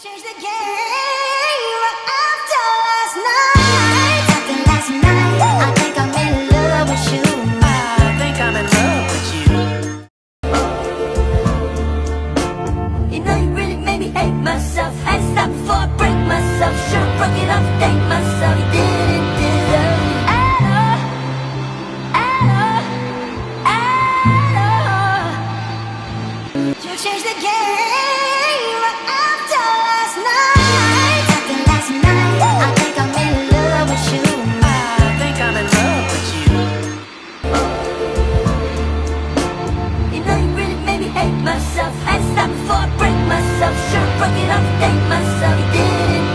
Change the game after last night. After last night, I think I'm in love with you. I think I'm in love with you. You know you really made me hate myself. I ain't stopped before I break myself. Should've broke it off, thank myself. You didn't deserve me at all, at all, at all. You changed the game. Myself, I stopped before I break myself. Should've broke it off, thank myself. You didn't